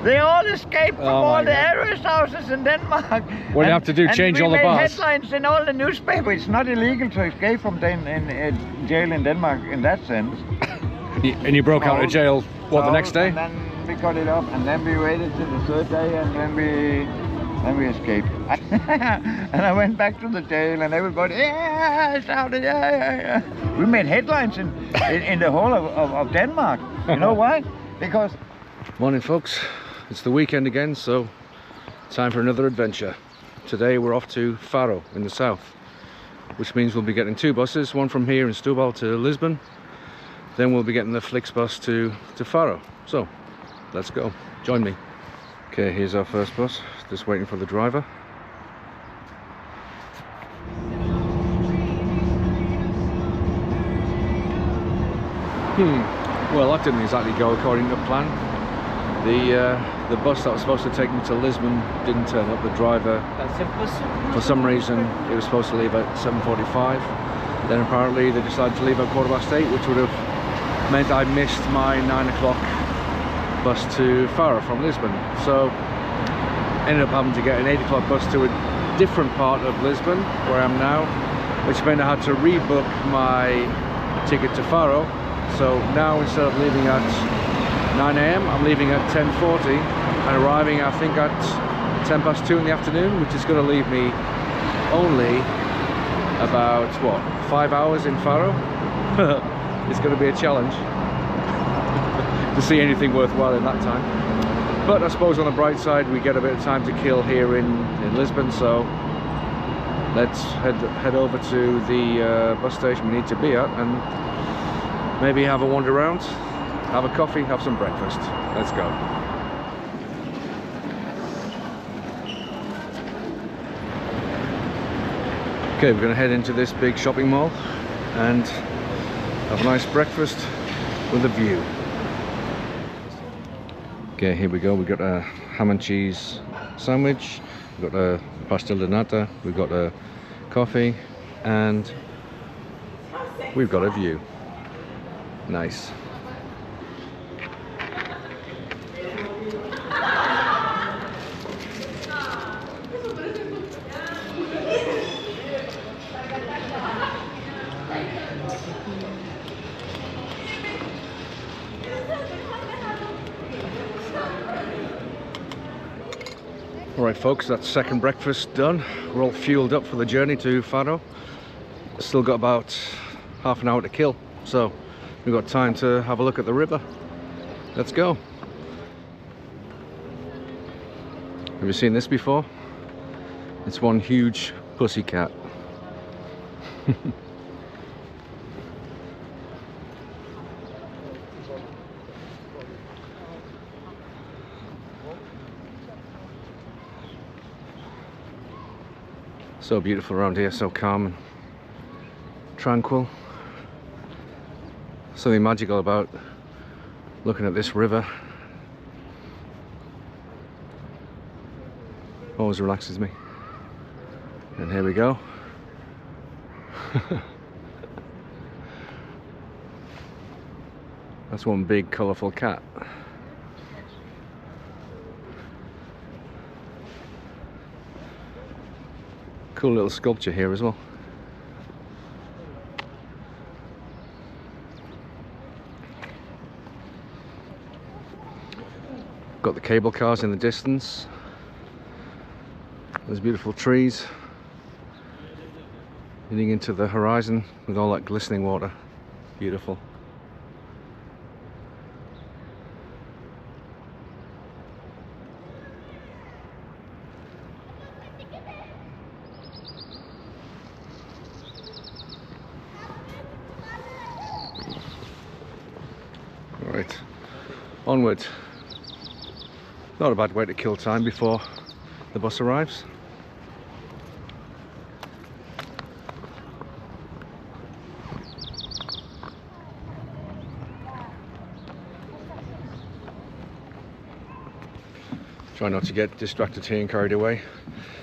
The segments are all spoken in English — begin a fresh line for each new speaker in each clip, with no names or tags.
They all escaped from all the arrest houses in Denmark.
What do you have to do? Change all the bars?
We made headlines in all the newspapers. It's not illegal to escape from jail in Denmark in that sense.
And you broke out of jail, what, the next day?
And then we got it up, and then we waited till the third day, and then we escaped. And I went back to the jail, and everybody shouted, yeah. We made headlines in the whole of Denmark. You know why? Because...
Morning, folks. It's the weekend again, so time for another adventure. Today we're off to Faro in the south, which means we'll be getting two buses, one from here in Setúbal to Lisbon, then we'll be getting the Flixbus to Faro. So let's go, join me. Okay, here's our first bus, just waiting for the driver. Well, that didn't exactly go according to plan. The bus that was supposed to take me to Lisbon didn't turn up. The driver, for some reason, it was supposed to leave at 7:45. Then apparently they decided to leave at 8:15, which would have meant I missed my 9 o'clock bus to Faro from Lisbon. So ended up having to get an 8 o'clock bus to a different part of Lisbon, where I am now, which meant I had to rebook my ticket to Faro. So now, instead of leaving at 9 AM, I'm leaving at 10:40 and arriving, I think, at 2:10 in the afternoon, which is going to leave me only about, what, 5 hours in Faro? It's going to be a challenge to see anything worthwhile in that time. But I suppose on the bright side, we get a bit of time to kill here in Lisbon, so let's head over to the bus station we need to be at and maybe have a wander around, have a coffee, have some breakfast. Let's go. Okay, we're going to head into this big shopping mall and have a nice breakfast with a view. Okay, here we go. We've got a ham and cheese sandwich, we've got a pastel de nata, we've got a coffee, and we've got a view. Nice. Alright folks, that's second breakfast done. We're all fueled up for the journey to Faro. Still got about half an hour to kill, so we've got time to have a look at the river. Let's go. Have you seen this before? It's one huge pussycat. So beautiful around here, so calm and tranquil. Something magical about looking at this river. Always relaxes me. And here we go. That's one big colourful cat. Cool little sculpture here as well. Got the cable cars in the distance. There's beautiful trees leading into the horizon with all that glistening water. Beautiful. Right, onward. Not a bad way to kill time before the bus arrives. Try not to get distracted here and carried away.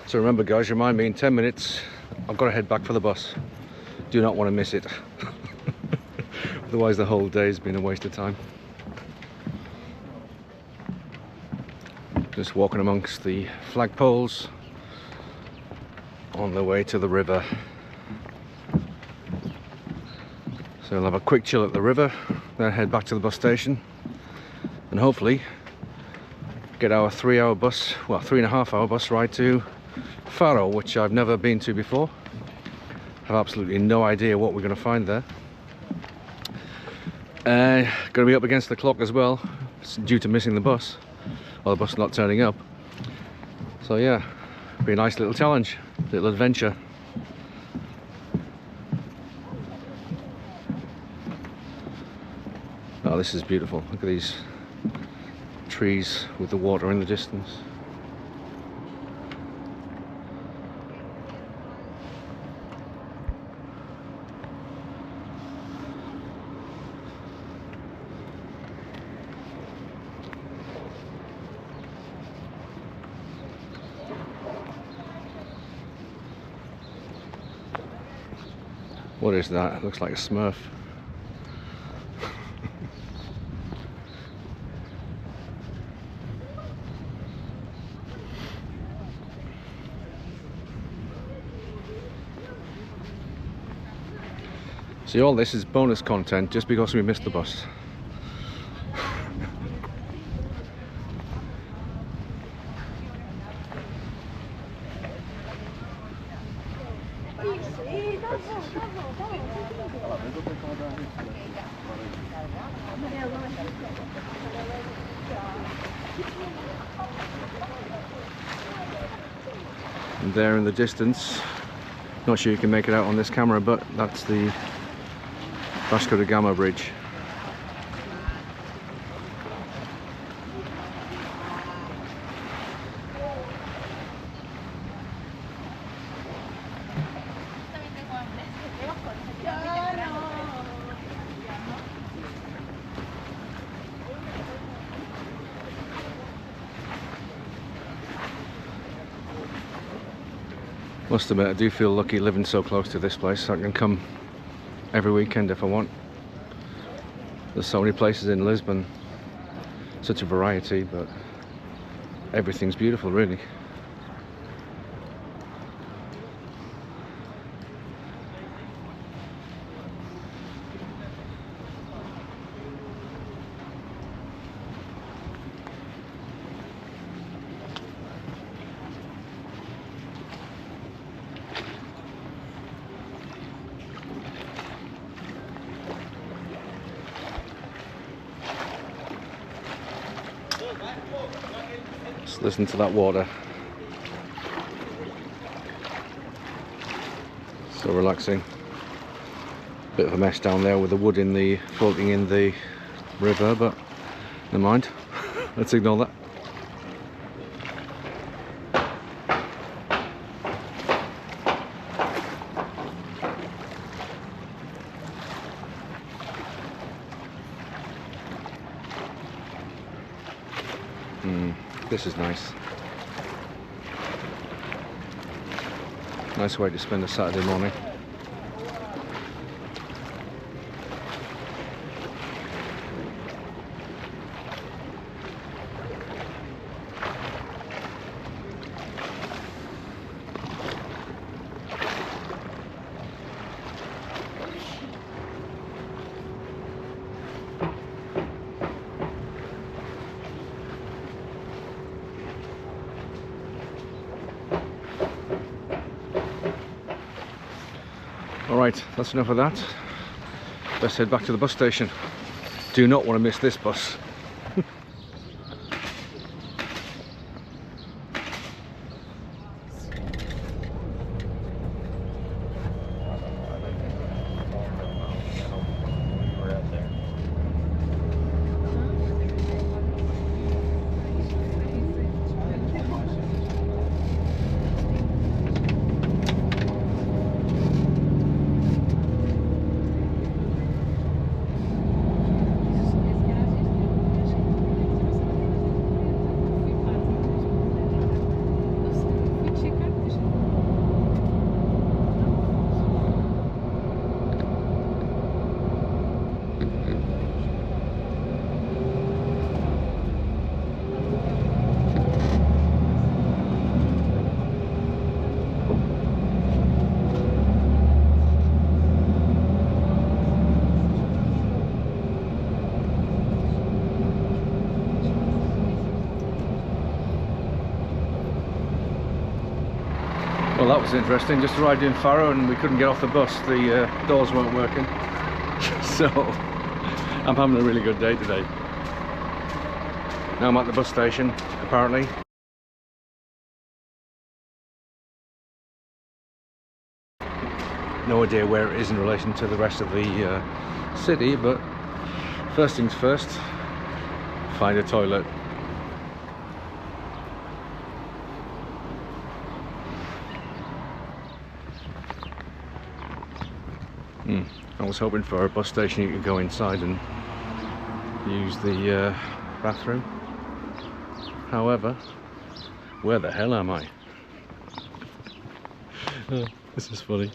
So remember guys, remind me in 10 minutes, I've got to head back for the bus. Do not want to miss it. Otherwise the whole day has been a waste of time. Just walking amongst the flagpoles on the way to the river. So we'll have a quick chill at the river, then head back to the bus station and hopefully get our 3-hour bus, well 3.5-hour bus ride to Faro, which I've never been to before. Have absolutely no idea what we're going to find there. Going to be up against the clock as well, due to missing the bus, or the bus not turning up. So yeah, be a nice little challenge, little adventure. Oh, this is beautiful. Look at these trees with the water in the distance. What is that? It looks like a Smurf. See, all this is bonus content just because we missed the bus. And there in the distance, not sure you can make it out on this camera, but that's the Vasco da Gama bridge. Must admit, I do feel lucky living so close to this place. I can come every weekend if I want. There's so many places in Lisbon, such a variety, but everything's beautiful really. Just listen to that water. So relaxing. Bit of a mess down there with the wood in the floating in the river, but never mind. Let's ignore that. This is nice. Nice way to spend a Saturday morning. Alright, that's enough of that. Let's head back to the bus station. Do not want to miss this bus. Well, that was interesting. Just arrived in Faro and we couldn't get off the bus. The doors weren't working. So I'm having a really good day today. Now I'm at the bus station, apparently. No idea where it is in relation to the rest of the city, but first things first, find a toilet. I was hoping for a bus station you could go inside and use the bathroom. However, where the hell am I? Oh, this is funny.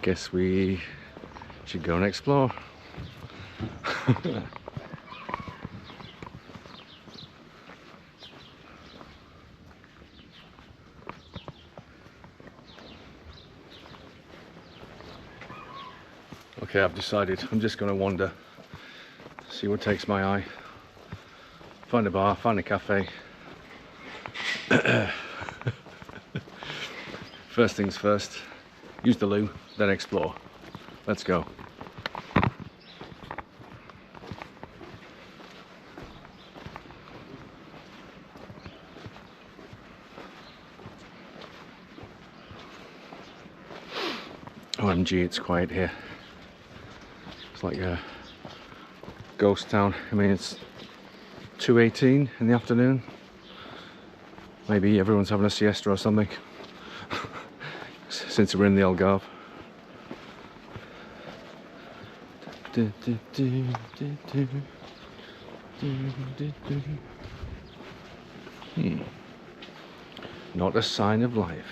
Guess we should go and explore. Okay, I've decided I'm just going to wander, see what takes my eye, find a bar, find a cafe. First things first, use the loo, then explore. Let's go. OMG, it's quiet here. It's like a ghost town. I mean, it's 2:18 in the afternoon. Maybe everyone's having a siesta or something since we're in the Algarve. Not a sign of life.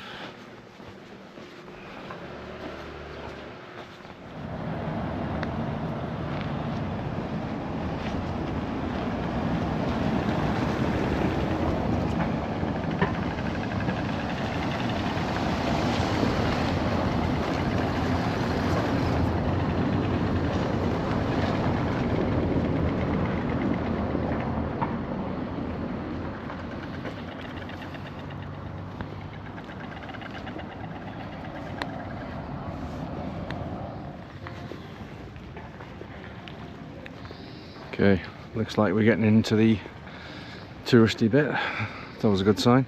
Okay, looks like we're getting into the touristy bit. That was a good sign.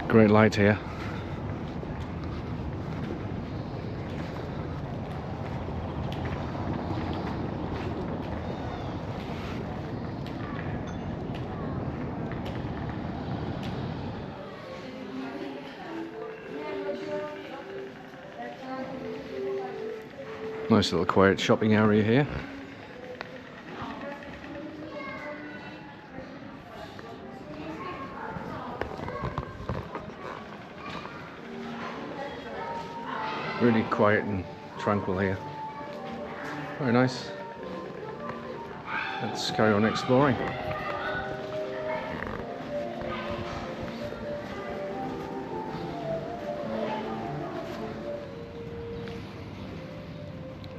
Great light here. Nice little quiet shopping area here. Really quiet and tranquil here. Very nice. Let's carry on exploring.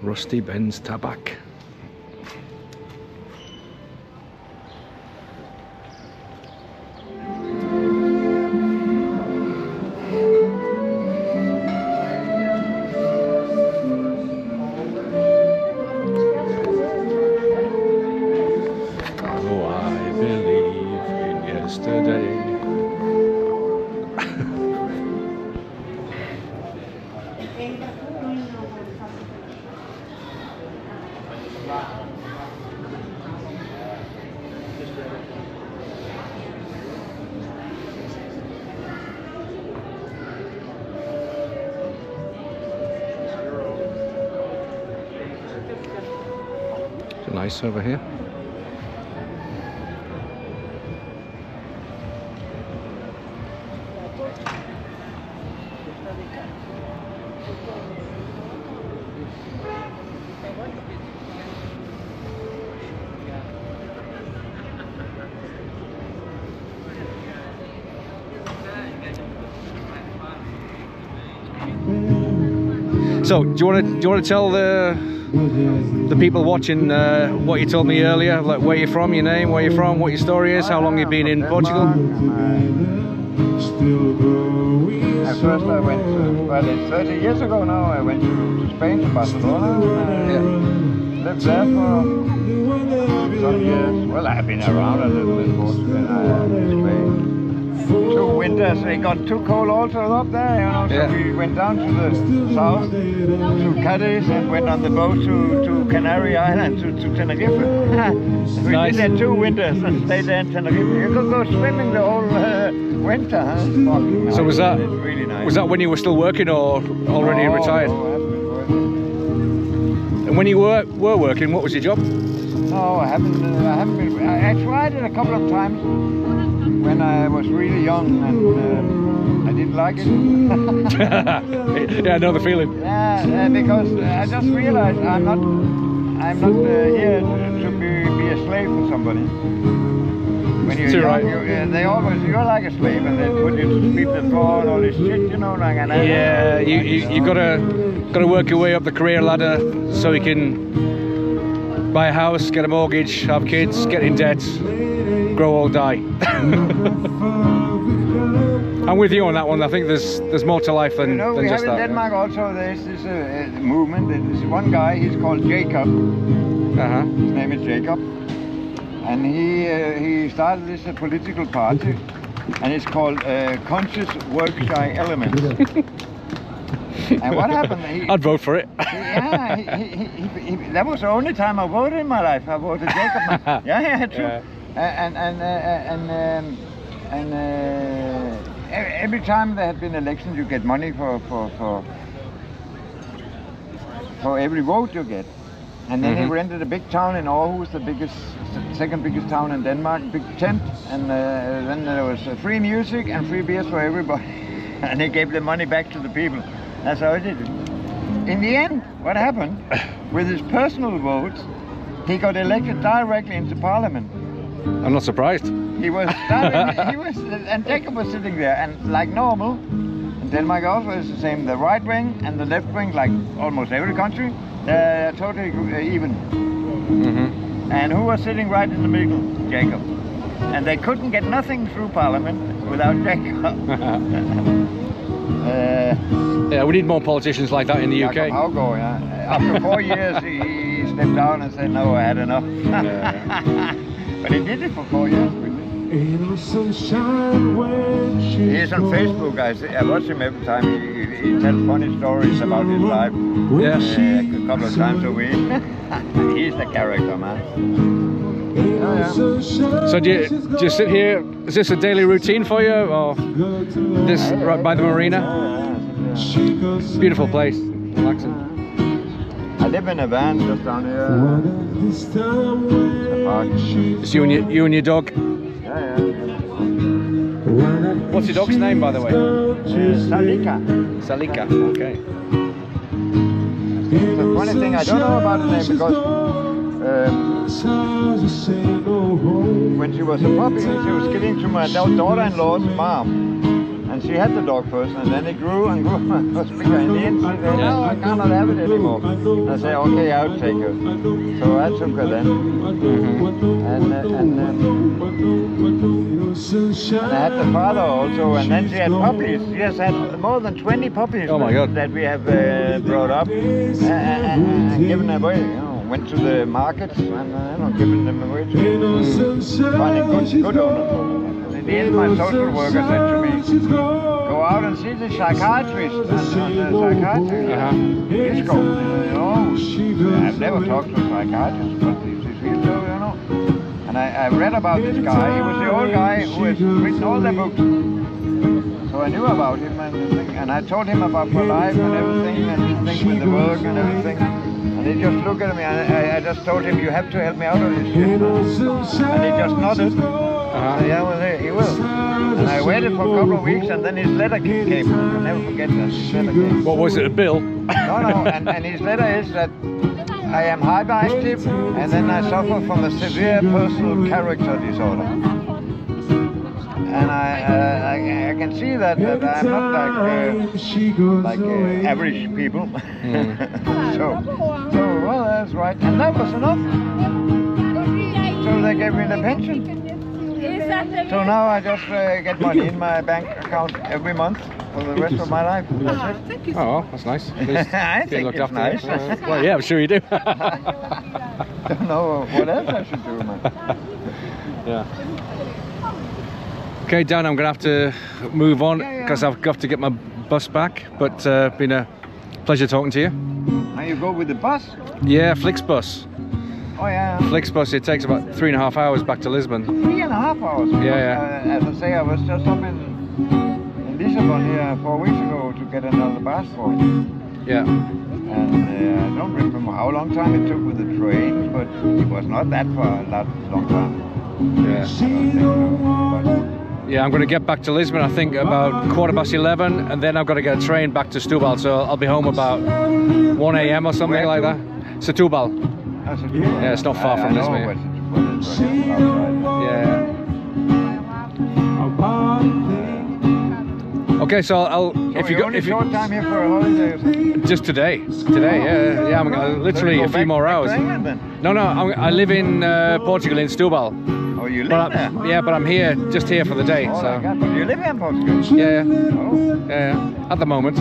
Rusty Ben's Tabac. Oh, I believe in yesterday. Nice over here. So, do you want to tell the people watching what you told me earlier, like where you're from, your name, where you're from, what your story is, how long you've been in Portugal?
At first I went to, well, it's 30 years ago now, I went to Spain, to Barcelona. Lived there for some years. Well, I've been around a little in Portugal in Spain. 2 winters, it got too cold also up there, you know, so we went down to the south, to Cadiz, and went on the boat to Canary Island, to Tenerife. We did that 2 winters and stayed there in Tenerife. You could go swimming the whole winter, huh?
So was that,
really nice.
Was that when you were still working or already retired? And when you were working, what was your job?
No, I haven't been, I tried it a couple of times when I was really young, and I didn't like it.
Yeah, I know the feeling.
Yeah, because I just realized I'm not here to be a slave for somebody. When you're young, you're like a slave, and they put you to sweep the floor and all this shit, you know, like. And
yeah, you gotta work your way up the career ladder so you can buy a house, get a mortgage, have kids, get in debt, grow old, die. I'm with you on that one. I think there's more to life than,
we
just
have
that.
In Denmark also there's this movement. There's one guy, he's called Jacob. His name is Jacob, and he started this political party, and it's called Conscious Work-Shy Elements. And what happened?
I'd vote for it.
That was the only time I voted in my life. I voted Jacob. Yeah, true. Yeah. And every time there had been elections, you get money for every vote you get. And then he rented a big town in Aarhus, the second biggest town in Denmark, big tent, and then there was free music and free beers for everybody. And he gave the money back to the people. That's how he did it. In the end, what happened? With his personal votes, he got elected directly into parliament.
I'm not surprised.
He was, and Jacob was sitting there, and like normal, in Denmark also is the same. The right wing and the left wing, like almost every country, they're totally even. And who was sitting right in the middle? Jacob. And they couldn't get nothing through parliament without Jacob.
Yeah, we need more politicians like that in the UK.
Algarve, yeah. After 4 years, he stepped down and said, "No, I had enough." But he did it for 4 years. He's on Facebook. I watch him every time. He tells funny stories about his life.
Yeah.
A couple of times a week. He's the character, man.
So do you sit here? Is this a daily routine for you, or this right by the marina? Beautiful place, relaxing.
I live in a van just down here. The park.
It's you and your dog.
Yeah.
What's your dog's name, by the way?
Salika.
Salika. Okay.
The funny thing, I don't know about the name because when she was a puppy, she was giving to my daughter-in-law's mom. And she had the dog first, and then it grew and grew and was bigger. In the end, she said, "No, I cannot have it anymore." And I said, "Okay, I'll take her." So I took her then. And I had the father also, and then she had puppies. She has had more than 20 puppies.
Oh my God.
That we have brought up and given away. You know, went to the markets and given them away to finding good owners for them. In the end, my social worker said to me, "Go out and see the psychiatrist." And the psychiatrist, Lisbon, I've never talked to a psychiatrist, but she feels so, you know. And I read about this guy. He was the old guy who has written all the books. So I knew about him and I told him about my life and everything, and his thing with the work and everything. And he just looked at me, and I just told him, "You have to help me out of this shit." And he just nodded. So yeah, well, he will. And I waited for a couple of weeks, and then his letter came. I'll never forget that. His letter came.
What was it, a bill?
No, and his letter is that I am hyperactive, and then I suffer from a severe personal character disorder. and I can see that I'm not like average people. so well, that's right, and that was enough. So they gave me the pension. So now I just get money in my bank account every month for the rest of my life. That's it.
Oh, that's nice.
I think it's nice.
Well, yeah, I'm sure you do.
Don't know what else I should do, man.
Yeah. Okay, Dan, I'm going to have to move on because I've got to get my bus back. But been a pleasure talking to you.
And you go with the bus?
Yeah, Flixbus.
Oh yeah.
Flixbus, it takes about 3.5 hours back to Lisbon.
3.5 hours?
Yeah.
As I say, I was just up in Lisbon here 4 weeks ago to get another passport.
Yeah.
And I don't remember how long time it took with the train, but it was not that far, long time.
Yeah.
I don't think so, but
yeah, I'm going to get back to Lisbon, I think, about 11:15, and then I've got to get a train back to Setúbal, so I'll be home about 1 AM or something like that. Setúbal. Yeah, it's not far from Lisbon. Yeah. Okay, so if you
short time here for a holiday or something?
Just today, yeah. I'm literally a few more hours. No, I live in Portugal, in Setúbal.
Oh, you live there?
Yeah, but I'm just here for the day.
Oh,
so.
God. You live here in Portugal?
Yeah.
Oh.
Yeah. At the moment.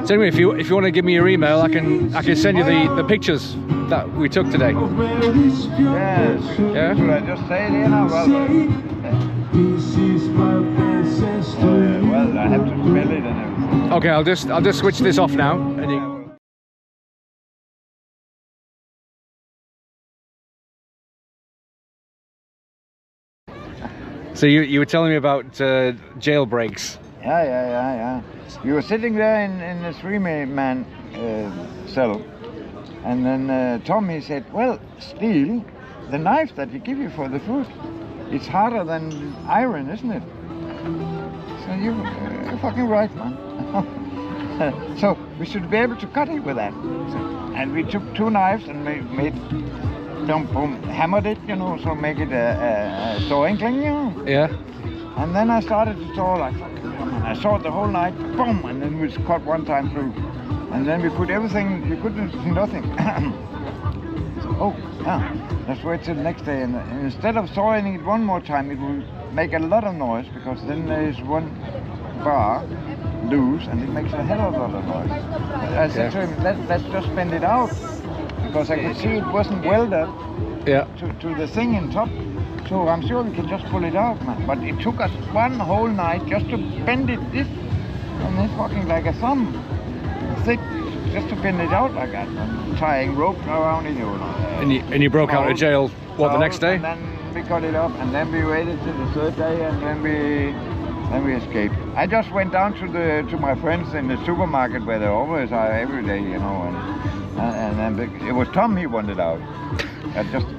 So anyway, if you want to give me your email, I can send you the pictures that we took today.
Yes.
Yeah.
Should I just say it here now? Well, I have to spell it and everything.
Okay, I'll just switch this off now. And you... So you were telling me about jailbreaks.
Yeah. We were sitting there in a three-man cell, and then Tom, he said, well, steel, the knife that we give you for the food, it's harder than iron, isn't it? So you're fucking right, man. So we should be able to cut it with that. And we took 2 knives and made boom, hammered it, so make it a sawing cling,
Yeah.
And then I started to saw like fucking, and I sawed the whole night, boom, and then we cut one time through. And then we put everything, you couldn't see nothing. Oh, yeah, let's wait till the next day. And instead of sawing it one more time, it will make a lot of noise, because then there is one bar loose and it makes a hell of a lot of noise. I said to him, let's just bend it out, because I could see it wasn't welded to the thing in top. So I'm sure we can just pull it out, man. But it took us one whole night just to bend it this, and it's fucking like a thumb thick, just to bend it out like that, and tying rope around it,
And you broke out of jail, what, the next day?
And then we got it up, and then we waited till the 3rd day, and then we escaped. I just went down to my friends in the supermarket where they always are every day, and then it was Tom, he wanted out.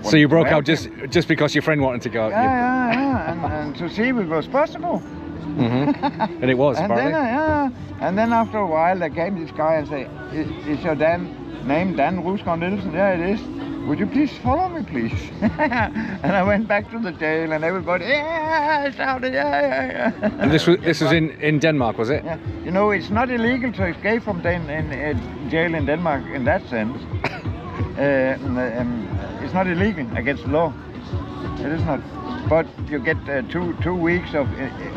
So you broke out just because your friend wanted to go out?
Yeah, and to see if it was possible.
And it was, apparently.
And then after a while there came this guy and said, is your name Dan Rusgaard Nielsen? Yeah, it is. Would you please follow me, please? And I went back to the jail, and everybody, shouted, yeah.
And this was in Denmark, was it?
Yeah. It's not illegal to escape from jail in Denmark in that sense. It's not illegal against the law. It is not. But you get 2 weeks of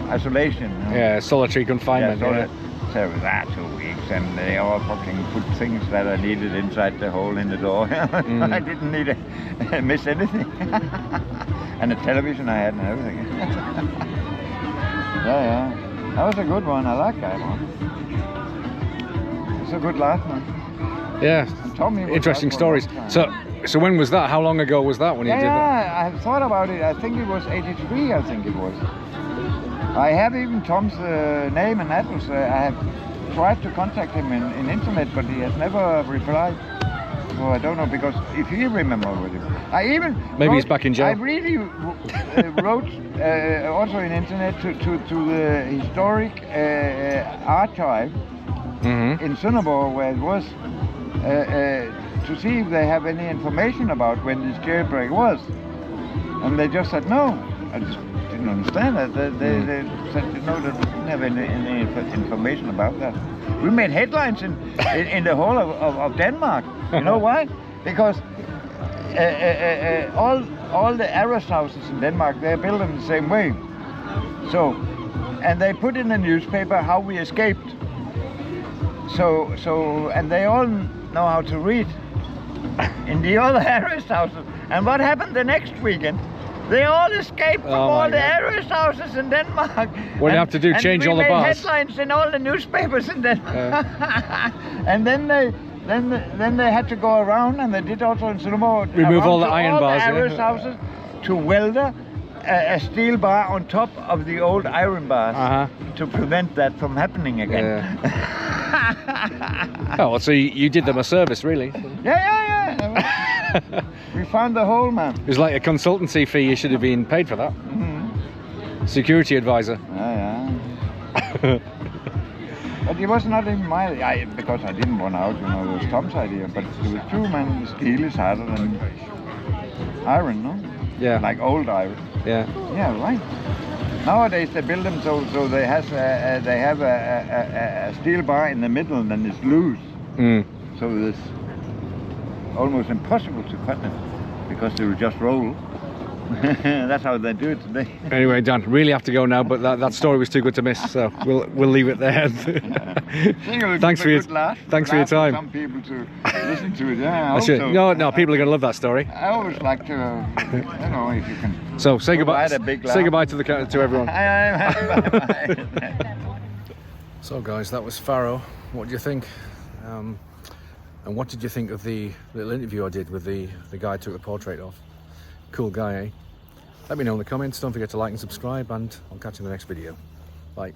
isolation.
Yeah, solitary confinement.
So 2 weeks, and they all fucking put things that I needed inside the hole in the door. I didn't need miss anything. And the television I had and everything. Yeah. That was a good one. I like that one. It's a good laugh, man.
Yeah. Interesting stories. So when was that? How long ago was that when you did that?
Yeah, I have thought about it. I think it was 83, I think it was. I have even Tom's name and address. I have tried to contact him in internet, but he has never replied. So I don't know, because if he remembers with him. Maybe
he's back in jail.
I really wrote also in internet to the historic archive in Sønderborg, where it was, to see if they have any information about when this jailbreak was. And they just said no. I just didn't understand that. They said no, they didn't have any information about that. We made headlines in the whole of Denmark. You know why? Because all the arrest houses in Denmark, they're built in the same way. So, and they put in the newspaper how we escaped. So, and they all know how to read in the other arrest houses. And what happened the next weekend? They all escaped from all the arrest houses in Denmark.
What do you have to do? Change all the bars?
We made headlines in all the newspapers in Denmark. And then they had to go around, and they did also in Sunnemo.
Remove all the iron bars.
The arrest houses to weld a steel bar on top of the old iron bars to prevent that from happening again.
Oh, well, so you did them a service, really?
Yeah. We found the hole, man.
It was like a consultancy fee. You should have been paid for that. Security advisor.
Yeah. But it was not even because I didn't want out, you know, it was Tom's idea. But there was true, man, steel is harder than iron, no?
Yeah.
Like old iron.
Yeah.
Yeah, right. Nowadays they build them so they have a steel bar in the middle and then it's loose. So it's almost impossible to cut them because they will just roll. That's how they do it today.
Anyway, Dan, really have to go now, but that story was too good to miss, so we'll leave it there. Thanks for your time.
Some people to listen to it. Yeah.
No, people are going to love that story.
I always like to, you know, if you can.
So say goodbye. Say goodbye to everyone.
Bye.
So guys, that was Faro. What do you think? And what did you think of the little interview I did with the guy I took the portrait of? Cool guy, eh? Let me know in the comments. Don't forget to like and subscribe, and I'll catch you in the next video. Bye.